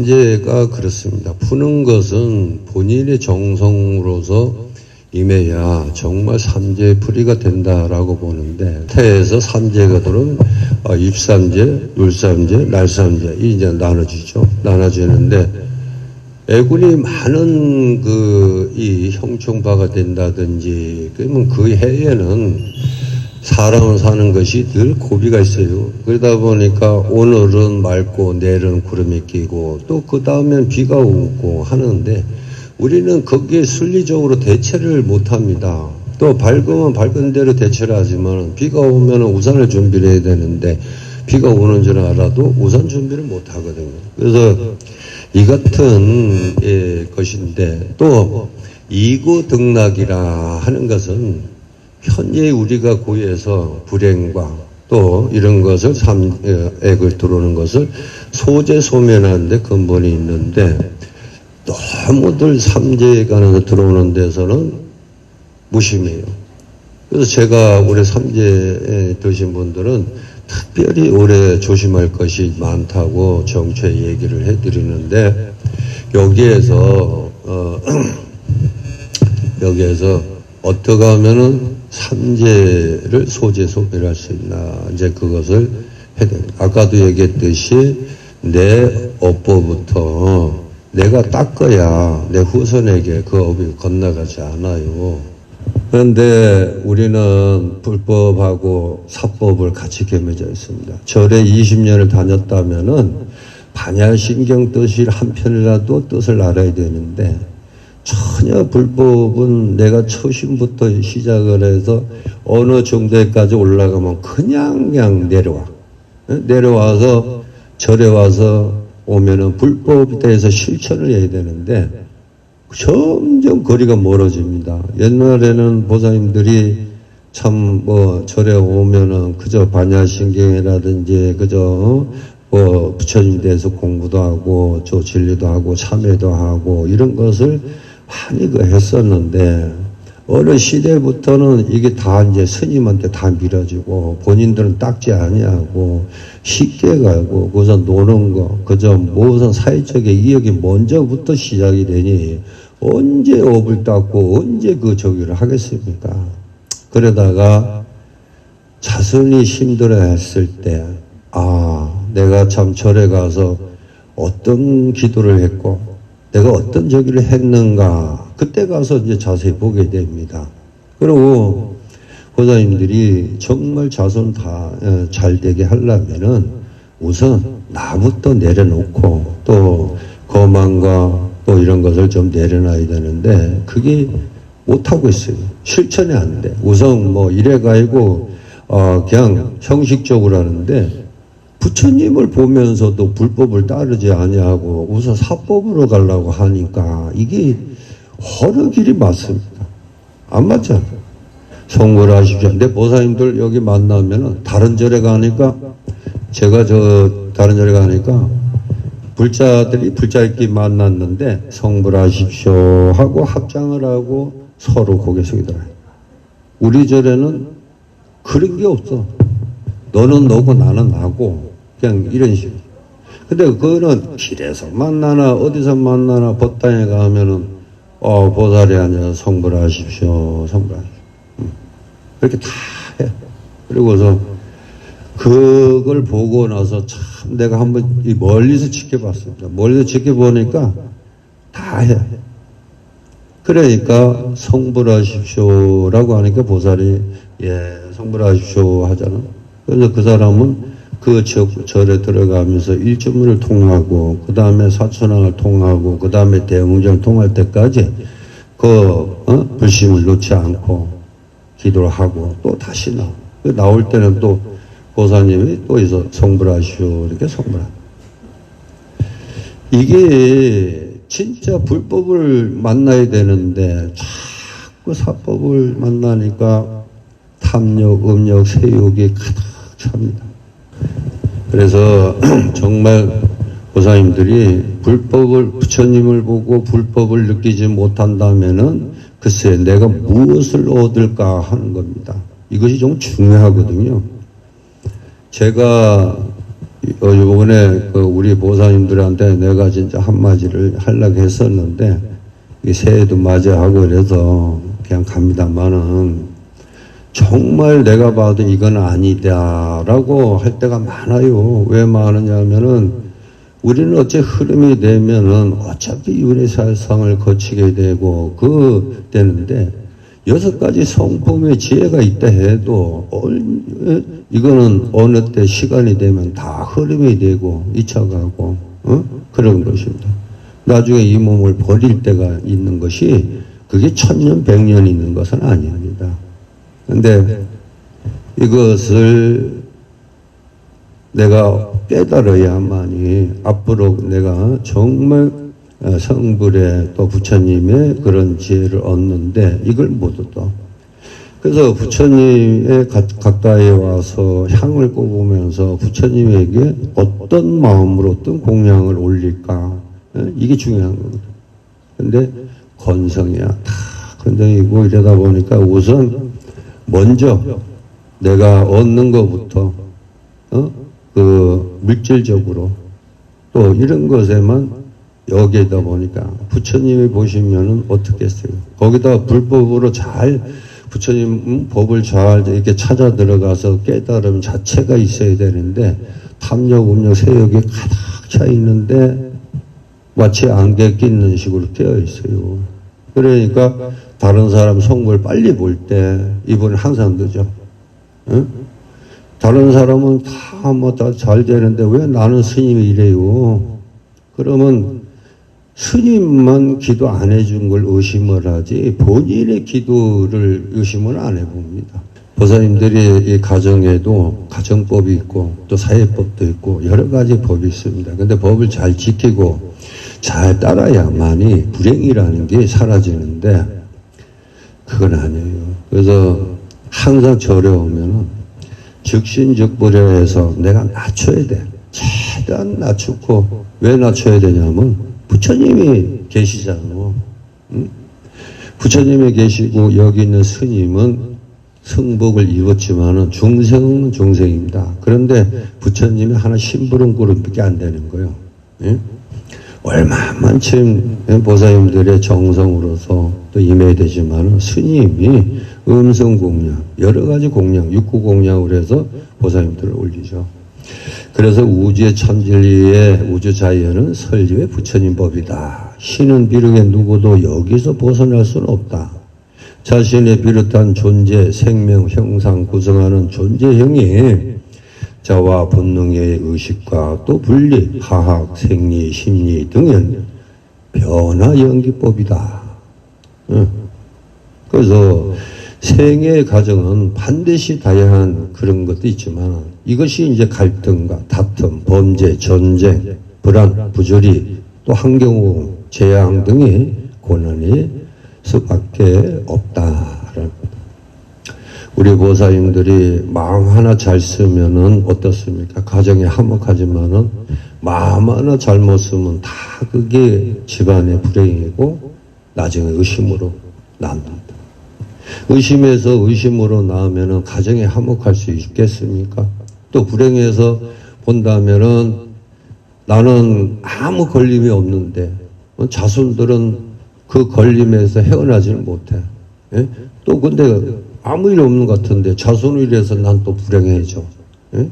삼재가 그렇습니다. 푸는 것은 본인의 정성으로서 임해야 정말 삼재 풀이가 된다라고 보는데, 태에서 삼재가 들어오면 입삼재, 율삼재, 날삼재 이제 나눠지죠. 나눠지는데, 애군이 많은 이 형충파가 된다든지, 그러면 그 해에는 사람을 사는 것이 늘 고비가 있어요. 그러다 보니까 오늘은 맑고 내일은 구름이 끼고 또 그 다음엔 비가 오고 하는데, 우리는 거기에 순리적으로 대처를 못합니다. 또 밝으면 밝은 대로 대처를 하지만 비가 오면 우산을 준비를 해야 되는데, 비가 오는 줄 알아도 우산 준비를 못하거든요. 그래서 이 같은 것인데, 또 이구등락이라 하는 것은 현재 우리가 고해서 불행과 또 이런 것을 액을 들어오는 것을 소재소멸하는데 근본이 있는데, 너무들 삼재간에서 들어오는 데서는 무심해요. 그래서 제가 올해 삼재에 드신 분들은 특별히 올해 조심할 것이 많다고 정초에 얘기를 해드리는데, 여기에서 어떻게 하면은 삼재를 소재소멸할 수 있나, 이제 그것을 해야 됩니다. 아까도 얘기했듯이 내 업보부터 내가 닦아야 내 후손에게 그 업이 건너가지 않아요. 그런데 우리는 불법하고 사법을 같이 겸해져 있습니다. 절에 20년을 다녔다면은 반야신경 뜻이 한 편이라도 뜻을 알아야 되는데, 전혀 불법은 내가 초심부터 시작을 해서 어느 정도까지 올라가면 그냥 내려와. 내려와서 절에 와서 오면은 불법에 대해서 실천을 해야 되는데 점점 거리가 멀어집니다. 옛날에는 보살님들이 참 절에 오면은 그저 반야신경이라든지 그저 부처님에 대해서 공부도 하고 저 진리도 하고 참회도 하고 이런 것을 많이 했었는데, 어느 시대부터는 이게 다 이제 스님한테 다 밀어지고 본인들은 닦지 아니하고 쉽게 가고 그저 노는 거, 그저 무슨 사회적인 이익이 먼저부터 시작이 되니 언제 업을 닦고 언제 그 저기를 하겠습니까? 그러다가 자손이 힘들어 했을 때, 내가 참 절에 가서 어떤 기도를 했고 내가 어떤 저기를 했는가, 그때 가서 이제 자세히 보게 됩니다. 그리고 보살님들이 정말 자손 다 잘 되게 하려면은 우선 나부터 내려놓고 또 거만과 또 이런 것을 좀 내려놔야 되는데, 그게 못하고 있어요. 실천이 안 돼. 우선 이래가지고 그냥 형식적으로 하는데, 부처님을 보면서도 불법을 따르지 아니하고 우선 사법으로 가려고 하니까 이게 어느 길이 맞습니까? 안 맞잖아요. 성불 하십시오. 내 보살님들 여기 만나면은 다른 절에 가니까, 제가 다른 절에 가니까 불자들이 불자끼리 만났는데 성불하십시오 하고 합장을 하고 서로 고개 숙이더라. 우리 절에는 그런 게 없어. 너는 너고 나는 나고 그냥 이런 식으로. 근데 그거는 길에서 만나나 어디서 만나나 법당에 가면은 보살이 아니라 성불하십시오, 성불하십시오. 그렇게 다 해. 그리고서 그걸 보고 나서 참 내가 한번 멀리서 지켜봤습니다. 멀리서 지켜보니까 다 해. 그러니까 성불하십시오라고 하니까 보살이 성불하십시오 하잖아. 그래서 그 사람은 그 절에 들어가면서 일주문을 통하고 그 다음에 사천왕을 통하고 그 다음에 대웅전을 통할 때까지 불심을 놓지 않고 기도를 하고 또 다시 나올 때는 또 보살님이 또 있어 성불하시오 이렇게 성불하고. 이게 진짜 불법을 만나야 되는데 자꾸 사법을 만나니까 탐욕, 음욕, 세욕이 가득 찹니다. 그래서 정말 보살님들이 부처님을 보고 불법을 느끼지 못한다면은 글쎄 내가 무엇을 얻을까 하는 겁니다. 이것이 좀 중요하거든요. 제가 요번에 우리 보사님들한테 내가 진짜 한마디를 하려고 했었는데, 새해도 맞이하고 그래서 그냥 갑니다만은, 정말 내가 봐도 이건 아니다라고 할 때가 많아요. 왜 많으냐면은, 우리는 어째 흐름이 되면은 어차피 윤회사상을 거치게 되고, 되는데, 6가지 성품의 지혜가 있다 해도 이거는 어느 때 시간이 되면 다 흐름이 되고 잊혀가고 그런 것입니다. 나중에 이 몸을 버릴 때가 있는 것이 그게 1000년 100년 있는 것은 아닙니다. 그런데 이것을 내가 깨달아야만이 앞으로 내가 정말 성불의 또 부처님의 그런 지혜를 얻는데 이걸 못 얻어. 그래서 부처님의 가까이 와서 향을 꼽으면서 부처님에게 어떤 마음으로 어떤 공양을 올릴까, 이게 중요한 겁니다. 근데 건성이야. 다 건성이고 이러다 보니까 우선 먼저 내가 얻는 것부터 물질적으로 또 이런 것에만 여기에다 보니까 부처님이 보시면은 어떻게 했어요? 거기다 불법으로 잘 부처님 법을 잘 이렇게 찾아 들어가서 깨달음 자체가 있어야 되는데 탐욕, 음욕, 세욕이 가득 차 있는데 마치 안개 끼는 식으로 되어 있어요. 그러니까 다른 사람 성불 빨리 볼 때 이분은 항상 늦어. 응? 다른 사람은 다 뭐 다 잘 되는데 왜 나는 스님이 이래요? 그러면 스님만 기도 안 해준 걸 의심을 하지 본인의 기도를 의심을 안 해봅니다. 보사님들이 이 가정에도 가정법이 있고 또 사회법도 있고 여러 가지 법이 있습니다. 근데 법을 잘 지키고 잘 따라야만이 불행이라는 게 사라지는데 그건 아니에요. 그래서 항상 절에 오면은 즉신즉불해서 내가 낮춰야 돼. 최대한 낮추고 왜 낮춰야 되냐면 부처님이 계시잖아요. 응? 부처님이 계시고 여기 있는 스님은 승복을 입었지만은 중생은 중생입니다. 그런데 부처님이 하나 심부름그룹밖에 안 되는 거예요. 응? 얼마만큼 보사님들의 정성으로서 또 임해야 되지만은 스님이 음성 공양, 여러 가지 공양, 육구 공양을 해서 보사님들을 올리죠. 그래서 우주의 천진리의 우주자연은 설립의 부처님 법이다. 신은 비록에 누구도 여기서 벗어날 수는 없다. 자신의 비롯한 존재, 생명, 형상 구성하는 존재형이 자와 본능의 의식과 또 분리, 화학, 생리, 심리 등은 변화 연기법이다. 그래서 생애의 과정은 반드시 다양한 그런 것도 있지만 이것이 이제 갈등과 다툼, 범죄, 전쟁, 불안, 부조리, 또 환경오공, 재앙 등의 고난이 수밖에 없다라는 것. 우리 보사님들이 마음 하나 잘 쓰면은 어떻습니까? 가정이 화목하지만은 마음 하나 잘못 쓰면 다 그게 집안의 불행이고 나중에 의심으로 남는다. 의심에서 의심으로 나오면은 가정이 화목할 수 있겠습니까? 또 불행해서 본다면은 나는 아무 걸림이 없는데 자손들은 그 걸림에서 헤어나지는 못해. 예? 또 근데 아무 일 없는 것 같은데 자손을 이래서 난 또 불행해져. 예?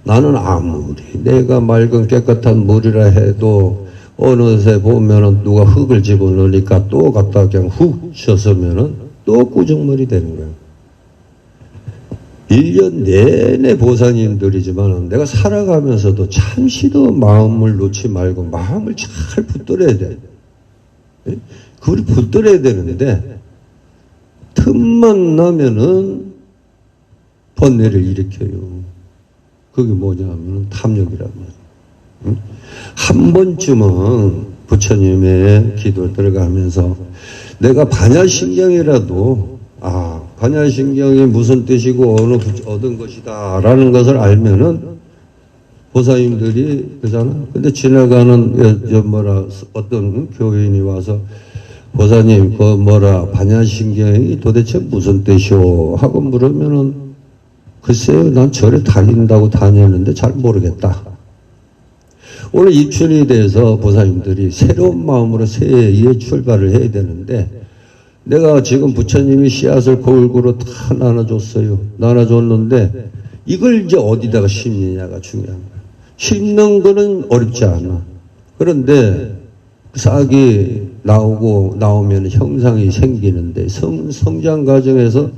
나는 아무리 내가 맑은 깨끗한 물이라 해도 어느새 보면은 누가 흙을 집어넣으니까 또 갖다 그냥 훅 쳤으면은 또 꾸중물이 되는 거예요. 1년 내내 보사님들이지만 내가 살아가면서도 잠시도 마음을 놓지 말고 마음을 잘 붙들어야 돼. 그걸 붙들어야 되는데 틈만 나면은 번뇌를 일으켜요. 그게 뭐냐면 탐욕이란 말이에요. 한 번쯤은 부처님의 기도 들어가면서 내가 반야신경이라도 반야신경이 무슨 뜻이고 어느 얻은 것이다 라는 것을 알면은 보사님들이 그잖아. 근데 지나가는 어떤 교인이 와서 보사님 반야신경이 도대체 무슨 뜻이오 하고 물으면은 글쎄요 난 절에 다닌다고 다녔는데 잘 모르겠다. 오늘 입춘이 돼서 보살님들이 새로운 마음으로 새해에 출발을 해야 되는데, 내가 지금 부처님이 씨앗을 골고루 다 나눠줬어요. 나눠줬는데 이걸 이제 어디다가 심느냐가 중요한 거야. 심는 거는 어렵지 않아. 그런데 싹이 나오면 형상이 생기는데 성장 과정에서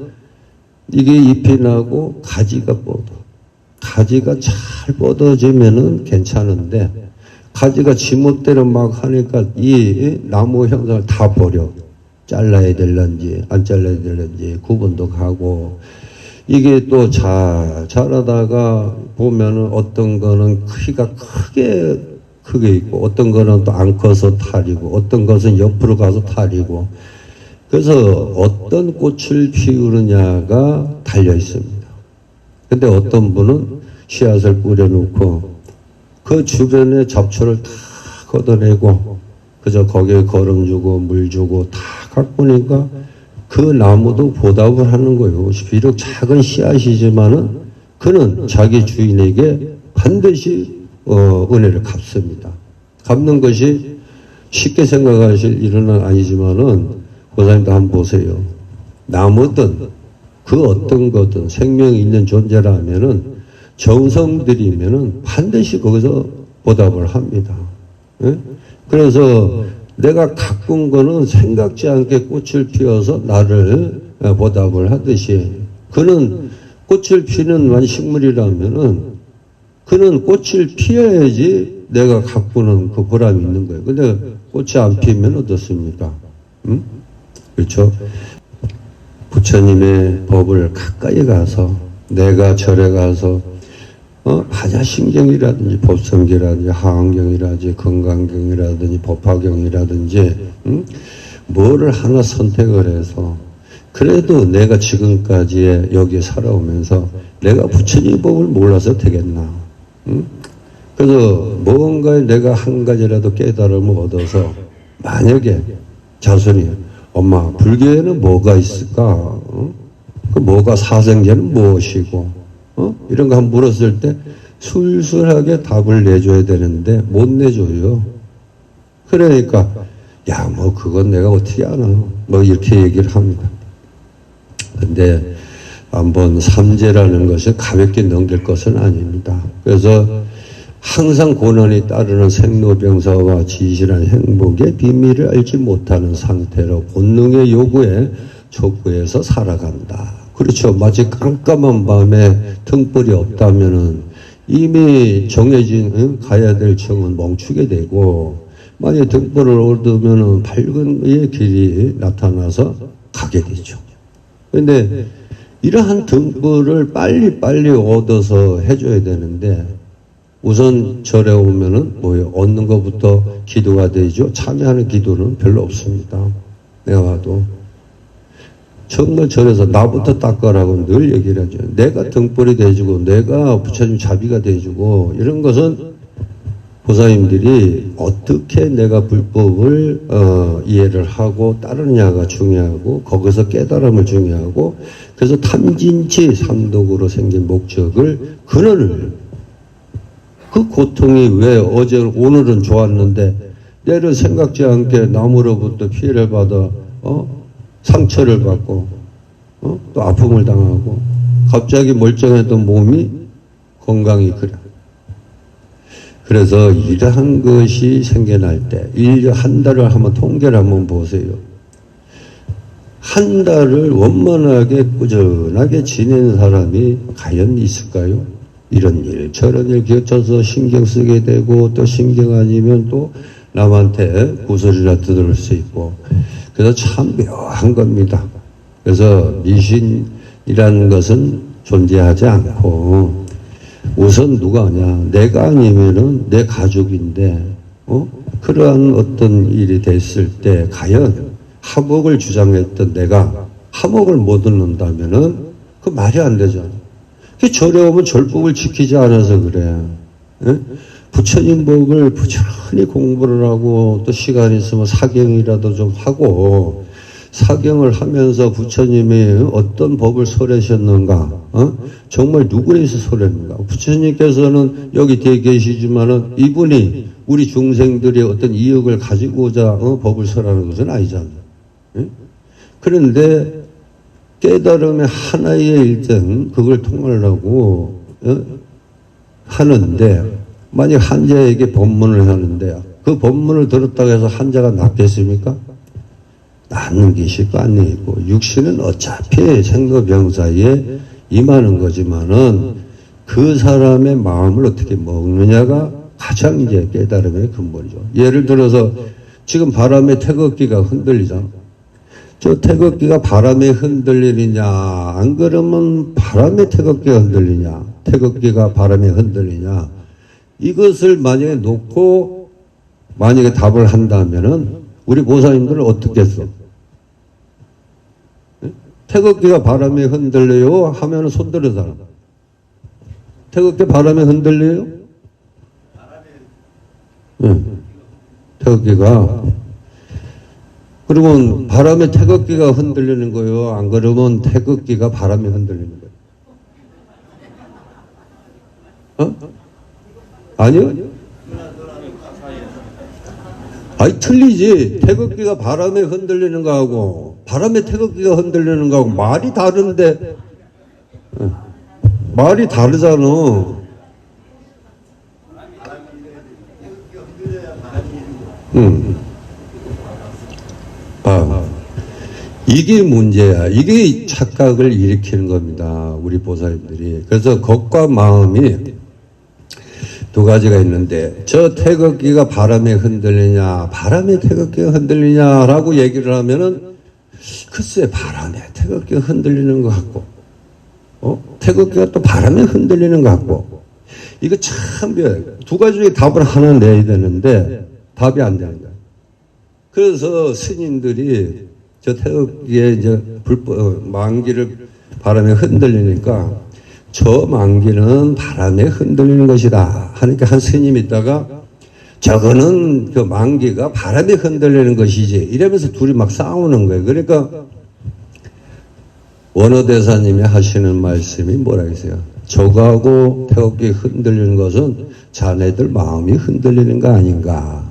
이게 잎이 나고 가지가 뻗어. 가지가 잘 뻗어지면은 괜찮은데 가지가 지멋대로 막 하니까 이 나무 형상을 다 버려. 잘라야 될런지 안 잘라야 될런지 구분도 가고, 이게 또 자라다가 보면은 어떤 거는 크기가 크게 있고 어떤 거는 또 안 커서 탈이고 어떤 것은 옆으로 가서 탈이고, 그래서 어떤 꽃을 피우느냐가 달려 있습니다. 근데 어떤 분은 씨앗을 뿌려놓고 그 주변에 잡초를 다 걷어내고 그저 거기에 거름 주고 물 주고 다 가꾸니까 그 나무도 보답을 하는 거예요. 비록 작은 씨앗이지만은 그는 자기 주인에게 반드시 은혜를 갚습니다. 갚는 것이 쉽게 생각하실 일은 아니지만은 보살님도 한번 보세요. 나무든 그 어떤 거든 생명이 있는 존재라면은 정성 들이면은 반드시 거기서 보답을 합니다. 예? 그래서 내가 가꾼 거는 생각지 않게 꽃을 피워서 나를 보답을 하듯이, 그는 꽃을 피는 식물이라면은 그는 꽃을 피워야지 내가 가꾸는 그 보람이 있는 거예요. 근데 꽃이 안 피면 어떻습니까? 응? 그렇죠? 부처님의 법을 가까이 가서 내가 절에 가서 반야신경이라든지 법성경이라든지 하안경이라든지 건강경이라든지 법화경이라든지 뭐를 하나 선택을 해서 그래도 내가 지금까지 여기에 살아오면서 내가 부처님 법을 몰라서 되겠나. 그래서 뭔가에 내가 한 가지라도 깨달음을 얻어서 만약에 자손이 엄마 불교에는 뭐가 있을까? 그 뭐가 사생제는 무엇이고? 이런 거 한번 물었을 때 술술하게 답을 내줘야 되는데 못 내줘요. 그러니까 야, 뭐 그건 내가 어떻게 아나? 뭐 이렇게 얘기를 합니다. 근데 한번 삼재라는 것은 가볍게 넘길 것은 아닙니다. 그래서 항상 고난이 따르는 생로병사와 지실한 행복의 비밀을 알지 못하는 상태로 본능의 요구에 촉구해서 살아간다. 그렇죠. 마치 깜깜한 밤에 등불이 없다면은 이미 정해진 가야 될 정은 멈추게 되고, 만약 등불을 얻으면은 밝은 의 길이 나타나서 가게 되죠. 그런데 이러한 등불을 빨리 얻어서 해줘야 되는데, 우선 절에 오면은 뭐예요? 얻는 것부터 기도가 되죠. 참여하는 기도는 별로 없습니다. 내가 봐도. 정말 절에서 나부터 닦아라고 늘 얘기를 하죠. 내가 등불이 돼주고 내가 부처님 자비가 돼주고, 이런 것은 보살님들이 어떻게 내가 불법을 이해를 하고 따르느냐가 중요하고, 거기서 깨달음을 중요하고, 그래서 탐진치 삼독으로 생긴 목적을 근원을, 그 고통이 왜 어제 오늘은 좋았는데 내일은 생각지 않게 나무로부터 피해를 받아 상처를 받고 또 아픔을 당하고 갑자기 멀쩡했던 몸이 건강이 그래. 그래서 이러한 것이 생겨날 때 1년 한 달을 한번 통계를 한번 보세요. 한 달을 원만하게 꾸준하게 지내는 사람이 과연 있을까요? 이런 일 저런 일 겹쳐서 신경 쓰게 되고, 또 신경 아니면 또 남한테 구설이나 뜯을 수 있고, 그래서 참 묘한 겁니다. 그래서 미신이라는 것은 존재하지 않고, 우선 누가 하냐, 내가 아니면은 내 가족인데 그러한 어떤 일이 됐을 때 과연 화목을 주장했던 내가 화목을 못 얻는다면은 그 말이 안 되잖아. 절에 오면 절법을 지키지 않아서 그래. 예? 부처님 법을 부지런히 공부를 하고 또 시간 있으면 사경이라도 좀 하고 사경을 하면서 부처님이 어떤 법을 설하셨는가, 정말 누구에 의해서 설했는가. 부처님께서는 여기 뒤에 계시지만은 이분이 우리 중생들의 어떤 이익을 가지고자 법을 설하는 것은 아니잖아요. 그런데 깨달음의 하나의 일등 그걸 통하려고 하는데, 만약 한자에게 법문을 하는데 그 법문을 들었다고 해서 한자가 낫겠습니까? 낫는 것이고 안 있고, 육신은 어차피 생로병사에 임하는 거지만은 그 사람의 마음을 어떻게 먹느냐가 가장 이제 깨달음의 근본이죠. 예를 들어서 지금 바람의 태극기가 흔들리잖아. 저 태극기가 바람에 흔들리느냐, 안 그러면 바람의 태극기가 흔들리냐, 태극기가 바람에 흔들리냐, 이것을 만약에 놓고 만약에 답을 한다면은 우리 보살님들은 어떻게 했어? 태극기가 바람에 흔들려요 하면은 손들어 사람. 태극기 바람에 흔들려요? 태극기가. 그러면 바람에 태극기가 흔들리는 거예요? 안 그러면 태극기가 바람에 흔들리는 거예요? 아니요? 아니, 틀리지. 태극기가 바람에 흔들리는 거하고 바람에 태극기가 흔들리는 거하고 말이 다른데, 말이 다르잖아. 이게 문제야. 이게 착각을 일으키는 겁니다. 우리 보살님들이. 그래서 겉과 마음이 두 가지가 있는데, 저 태극기가 바람에 흔들리냐, 바람에 태극기가 흔들리냐라고 얘기를 하면은, 글쎄, 바람에 태극기가 흔들리는 것 같고, 태극기가 또 바람에 흔들리는 것 같고, 이거 참, 두 가지 중에 답을 하나 내야 되는데, 답이 안 되는 거야. 그래서 스님들이 저 태극기에 이제 망기를 바람에 흔들리니까, 저 망기는 바람에 흔들리는 것이다 하니까 한 스님이 있다가, 저거는 그 망기가 바람에 흔들리는 것이지, 이러면서 둘이 막 싸우는 거예요. 그러니까 원어대사님이 하시는 말씀이 뭐라 했어요? 저거하고 태극기 흔들리는 것은 자네들 마음이 흔들리는 거 아닌가?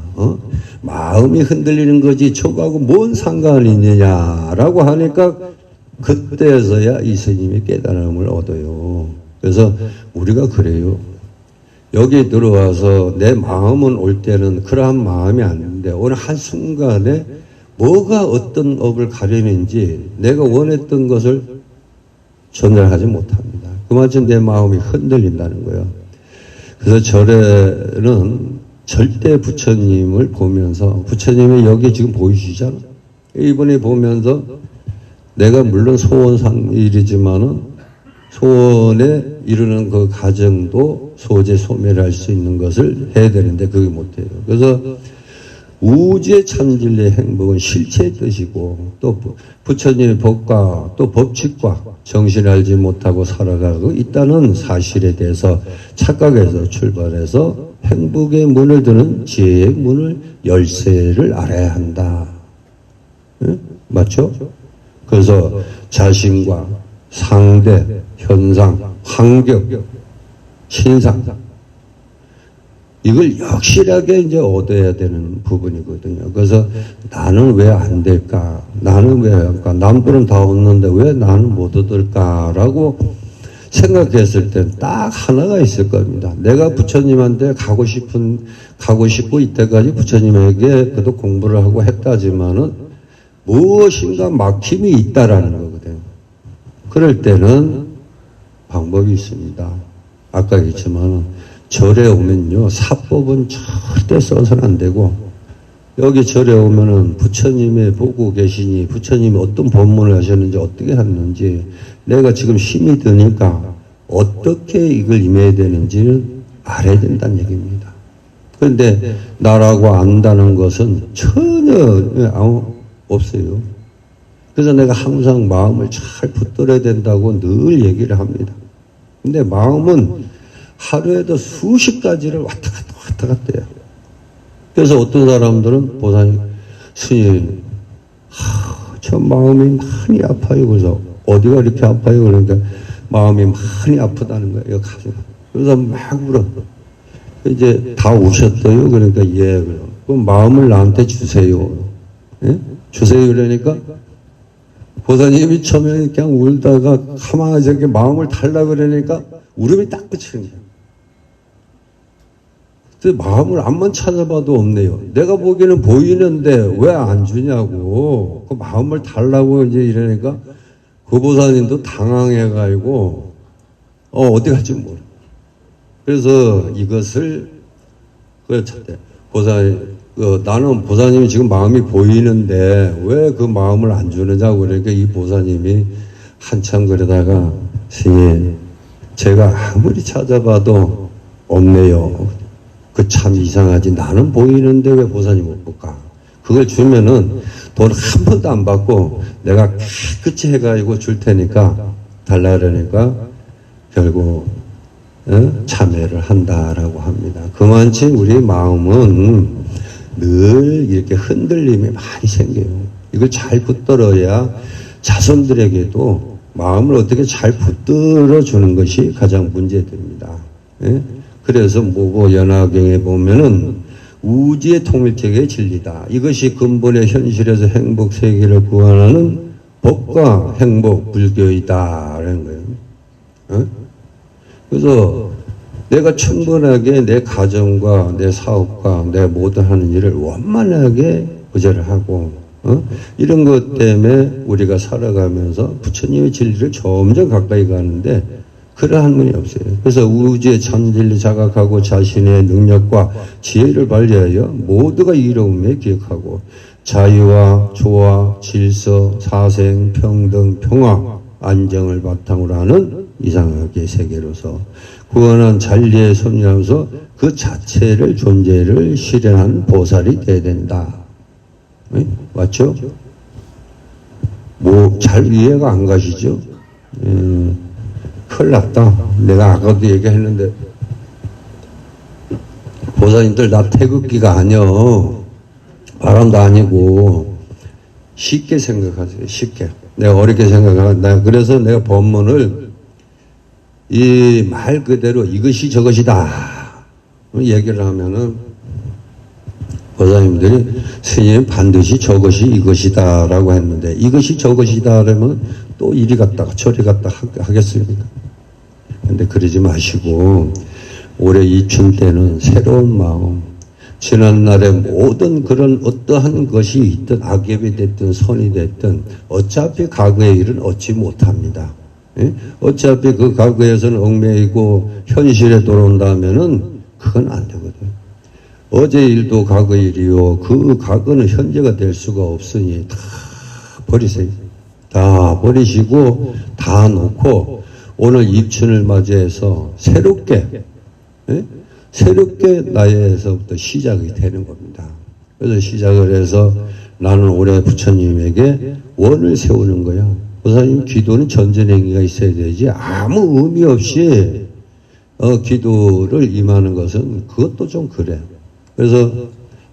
마음이 흔들리는 거지 저거하고 뭔 상관이 있느냐라고 하니까, 그때서야 이 스님이 깨달음을 얻어요. 그래서 우리가 그래요. 여기 들어와서 내 마음은 올 때는 그러한 마음이 아닌데, 어느 한순간에 뭐가 어떤 업을 가리는지 내가 원했던 것을 전달하지 못합니다. 그만큼 내 마음이 흔들린다는 거예요. 그래서 절에는 절대 부처님을 보면서, 부처님이 여기 지금 보이시잖아. 이분이 보면서 내가 물론 소원상일이지만은 소원에 이르는 그 과정도 소재 소멸할 수 있는 것을 해야 되는데 그게 못해요. 그래서 우주의 참진리의 행복은 실체의 뜻이고, 또 부처님의 법과 또 법칙과 정신을 알지 못하고 살아가고 있다는 사실에 대해서 착각에서 출발해서 행복의 문을 드는 지혜의 문을, 열쇠를 알아야 한다. 네? 맞죠? 그래서 자신과 상대, 현상, 환경, 신상, 이걸 확실하게 이제 얻어야 되는 부분이거든요. 그래서 나는 왜 안 될까? 나는 왜 할까? 남들은 다 얻는데 왜 나는 못 얻을까라고 생각했을 땐 딱 하나가 있을 겁니다. 내가 부처님한테 가고 싶고 이때까지 부처님에게 그도 공부를 하고 했다지만은 무엇인가 막힘이 있다라는 거거든요. 그럴 때는 방법이 있습니다. 아까 얘기했지만 절에 오면요, 사법은 절대 써서는 안 되고, 여기 절에 오면은 부처님이 보고 계시니 부처님이 어떤 법문을 하셨는지 어떻게 하는지, 내가 지금 힘이 드니까 어떻게 이걸 임해야 되는지는 알아야 된다는 얘기입니다. 그런데 나라고 안다는 것은 전혀 없어요. 그래서 내가 항상 마음을 잘 붙들어야 된다고 늘 얘기를 합니다. 근데 마음은 하루에도 수십 가지를 왔다 갔다 해요. 그래서 어떤 사람들은 보살님, 스님, 저 마음이 많이 아파요. 그래서 어디가 이렇게 아파요? 그러니까 마음이 많이 아프다는 거예요. 가슴. 그래서 막 울어. 이제 다 우셨어요. 그러니까 예. 그럼 마음을 나한테 주세요. 예? 주세요. 그러니까 보사님이 처음에 그냥 울다가 가만히 저렇게 마음을 달라 그러니까 울음이 딱 그치는 거예요. 근데 마음을 암만 찾아봐도 없네요. 내가 보기에는 보이는데 왜 안 주냐고. 그 마음을 달라고 이제 이러니까 그 보사님도 당황해가지고 어디 갈지 모르. 그래서 이것을 보사님 나는 보사님이 지금 마음이 보이는데 왜 그 마음을 안 주느냐고 그러니까 이 보사님이 한참 그러다가 스님 제가 아무리 찾아봐도 없네요. 그 참 이상하지. 나는 보이는데 왜 보사님 못 볼까? 그걸 주면은 돈 한 번도 안 받고 내가 깨끗이 해가지고 줄 테니까 달라 그러니까 결국 참여를 한다라고 합니다. 그만치 우리 마음은 늘 이렇게 흔들림이 많이 생겨요. 이걸 잘 붙들어야 자손들에게도 마음을 어떻게 잘 붙들어 주는 것이 가장 문제됩니다. 예? 그래서 모고 연화경에 보면은 우주의 통일체계의 진리다. 이것이 근본의 현실에서 행복 세계를 구원하는 법과 행복 불교이다라는 거예요. 어? 그래서 내가 충분하게 내 가정과 내 사업과 내 모든 하는 일을 원만하게 의지를 하고 이런 것 때문에 우리가 살아가면서 부처님의 진리를 점점 가까이 가는데 그러한 분이 없어요. 그래서 우주의 참진리 자각하고 자신의 능력과 지혜를 발휘하여 모두가 이로움에 기억하고 자유와 조화, 질서, 사생, 평등, 평화, 안정을 바탕으로 하는 이상하게 세계로서 구원한 진리에 섬유하면서 그 자체를 존재를 실현한 보살이 되어야 된다. 네? 맞죠? 잘 이해가 안 가시죠? 큰일 났다. 내가 아까도 얘기했는데 보살님들 나 태극기가 아니여. 바람도 아니고 쉽게 생각하세요. 쉽게. 내가 어렵게 생각하고 그래서 내가 법문을 이 말 그대로 이것이 저것이다 얘기를 하면은 보살님들이 스님 반드시 저것이 이것이다 라고 했는데 이것이 저것이다 그러면 또 이리 갔다가 저리 갔다 하겠습니다. 근데 그러지 마시고 올해 입춘 때는 새로운 마음 지난날의 모든 그런 어떠한 것이 있든 악업이 됐든 선이 됐든 어차피 과거의 일은 얻지 못합니다. 예? 어차피 그 과거에서는 얽매이고 현실에 돌아온다면은 그건 안 되거든요. 어제 일도 과거 일이요. 그 과거는 현재가 될 수가 없으니 다 버리세요. 다 버리시고 다 놓고 오늘 입춘을 맞이해서 새롭게 예? 새롭게 나에서부터 시작이 되는 겁니다. 그래서 시작을 해서 나는 올해 부처님에게 원을 세우는 거야. 보살님 기도는 전전행위가 있어야 되지 아무 의미 없이 기도를 임하는 것은 그것도 좀 그래. 그래서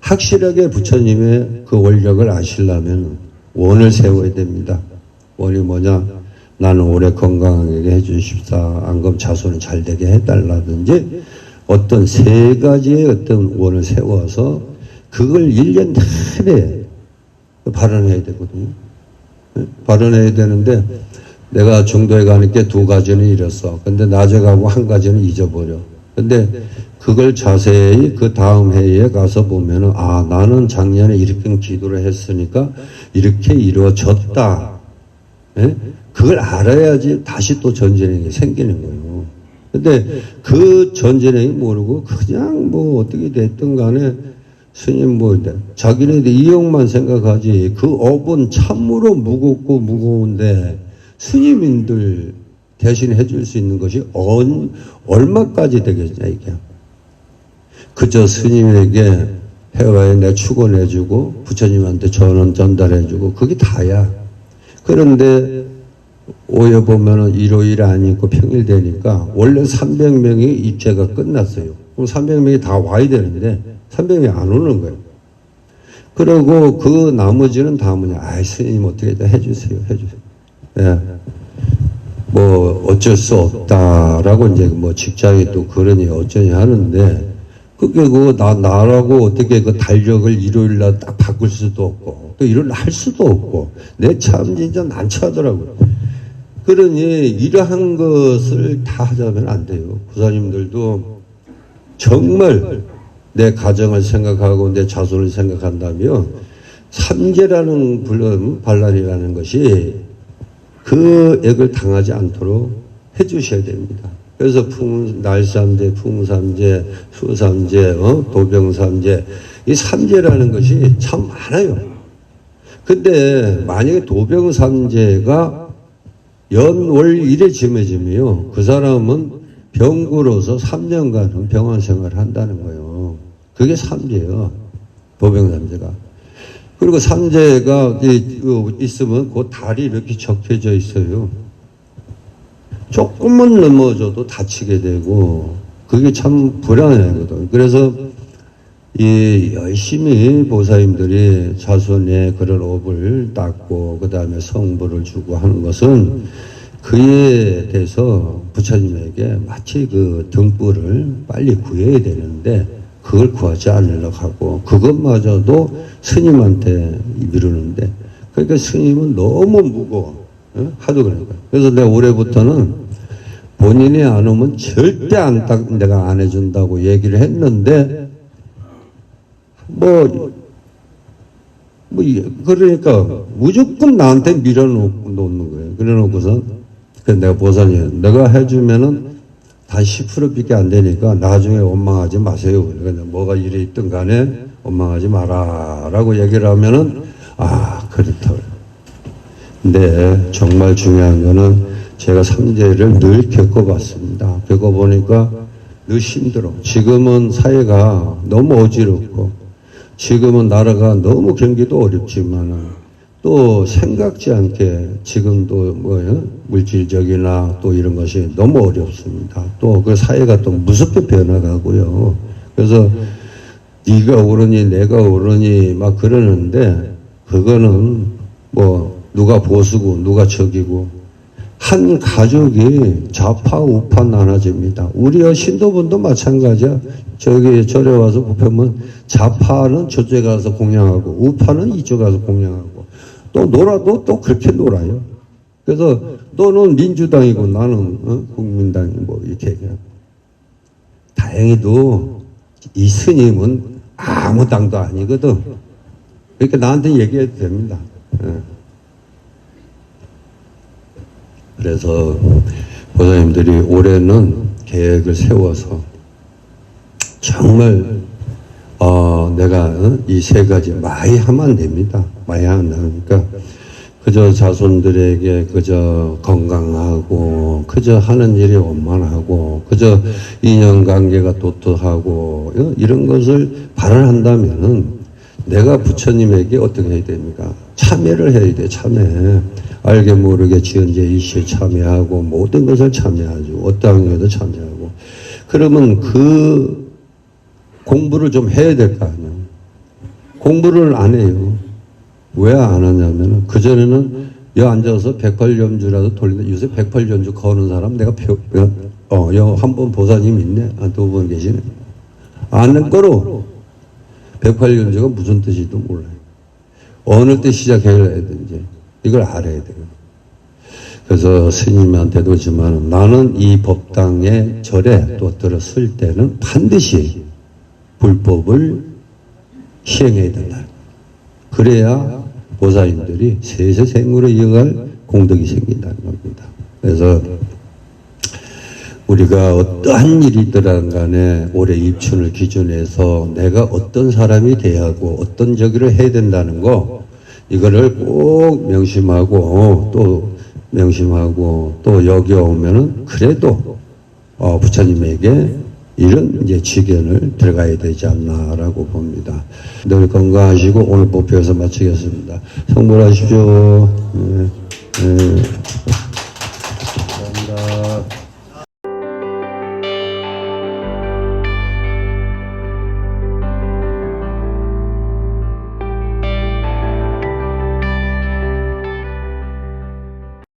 확실하게 부처님의 그 원력을 아시려면 원을 세워야 됩니다. 원이 뭐냐? 나는 올해 건강하게 해주십사. 안검 자손을 잘 되게 해달라든지 어떤 세 가지의 어떤 원을 세워서 그걸 1년 내내 발언해야 되거든요. 발언해야 되는데 내가 중도에 가니까 2가지는 잃었어. 근데 낮에 가고 1가지는 잊어버려. 근데 그걸 자세히 그 다음 해에 가서 보면은 아 나는 작년에 이렇게 기도를 했으니까 이렇게 이루어졌다. 예? 그걸 알아야지 다시 또 전진행이 생기는 거예요. 근데 그 전진행이 모르고 그냥 뭐 어떻게 됐든 간에 스님 뭐 자기네들 이용만 생각하지 그 업은 참으로 무겁고 무거운데 스님인들 대신 해줄 수 있는 것이 얼마까지 되겠냐 이게. 그저 스님에게 해와에 내 축원해주고 부처님한테 전원 전달해주고 그게 다야. 그런데 오해 보면은 일요일 아니고 평일 되니까 원래 300명이 입제가 끝났어요. 그럼 300명이 다 와야 되는데 300명이 안 오는 거예요. 그리고 그 나머지는 다 뭐냐, 아이, 스님 어떻게 해주세요. 예. 뭐, 어쩔 수 없다라고 이제 뭐 직장이 또 그러니 어쩌니 하는데, 그게 나라고 어떻게 그 달력을 일요일날 딱 바꿀 수도 없고, 또 일요일 할 수도 없고, 내 참 진짜 난처하더라고요. 그러니 이러한 것을 다 하자면 안 돼요. 부사님들도 정말 내 가정을 생각하고 내 자손을 생각한다면 삼재라는 반란이라는 것이 그 액을 당하지 않도록 해주셔야 됩니다. 그래서 날삼재, 풍삼재, 수삼재, 도병삼재, 이 삼재라는 것이 참 많아요. 근데 만약에 도병삼재가 연월일에 지어지면 그 사람은 병구로서 3년간은 병원 생활을 한다는 거예요. 그게 삼재예요. 도병삼재가. 그리고 삼재가 있으면 그 다리 이렇게 적혀져 있어요. 조금만 넘어져도 다치게 되고 그게 참 불안하거든. 그래서 이 열심히 보살님들이 자손의 그런 업을 닦고 그 다음에 성불을 주고 하는 것은 그에 대해서 부처님에게 마치 그 등불을 빨리 구해야 되는데 그걸 구하지 않으려고 하고 그것마저도 스님한테 미루는데 그러니까 스님은 너무 무거워. 하도 그러니까. 그래서 내가 올해부터는 본인이 안 오면 절대 내가 안 해준다고 얘기를 했는데 그러니까 무조건 나한테 밀어놓는 거예요. 그래 놓고서 내가 보살님 내가 해주면은 다 10%밖에 안 되니까 나중에 원망하지 마세요. 그러니까 뭐가 일이 있든 간에 원망하지 마라 라고 얘기를 하면은 그렇다고요. 근데 정말 중요한 거는 제가 삼재를 늘 겪어봤습니다. 겪어보니까 늘 힘들어. 지금은 사회가 너무 어지럽고 지금은 나라가 너무 경기도 어렵지만은 또 생각지 않게 지금도 물질적이나 또 이런 것이 너무 어렵습니다. 또 그 사회가 또 무섭게 변화가고요. 그래서 네가 옳으니 내가 옳으니 막 그러는데 그거는 누가 보수고 누가 적이고 한 가족이 좌파 우파 나눠집니다. 우리 신도분도 마찬가지야. 절에 와서 보면 좌파는 저쪽에 가서 공양하고 우파는 이쪽에 가서 공양하고 또 놀아도 또 그렇게 놀아요. 그래서 너는 민주당이고 나는 국민당이고 이렇게 얘기하고 다행히도 이 스님은 아무 당도 아니거든. 그러니까 나한테 얘기해도 됩니다. 그래서 보살님들이 올해는 계획을 세워서 정말 내가 이 세 가지 많이 하면 안 됩니다. 많이 하면 되니까 그저 자손들에게 그저 건강하고 그저 하는 일이 원만하고 그저 인연관계가 도토하고 이런 것을 발언한다면은 내가 부처님에게 어떻게 해야 됩니까? 참여를 해야 돼. 참여. 알게 모르게 지은 죄 일시에 참여하고 모든 것을 참여하죠. 어떠한 것도 참여하고. 그러면 그 공부를 좀 해야 될 거 아니에요. 공부를 안 해요. 왜 안 하냐면은 그전에는 여 앉아서 108연주라도 돌리는데 요새 108연주 거는 사람 내가 여 한 번 보사님 있네. 두 분 계시네. 아는 거로 108연주가 무슨 뜻인지도 몰라요. 어느 때 시작해야 되는지 이걸 알아야 돼요. 그래서 스님한테도 지만 나는 이 법당의 절에 또 들었을 때는 반드시 불법을 시행해야 된다. 그래야 보살님들이 세세생으로 이어갈 공덕이 생긴다는 겁니다. 그래서 우리가 어떠한 일이든 간에 올해 입춘을 기준해서 내가 어떤 사람이 돼야 하고 어떤 저기를 해야 된다는 거 이거를 꼭 명심하고 또 여기 오면은 그래도 부처님에게 이런 이제 지견을 들어가야 되지 않나라고 봅니다. 늘 건강하시고 오늘 법회에서 마치겠습니다. 성불하십시오. 네.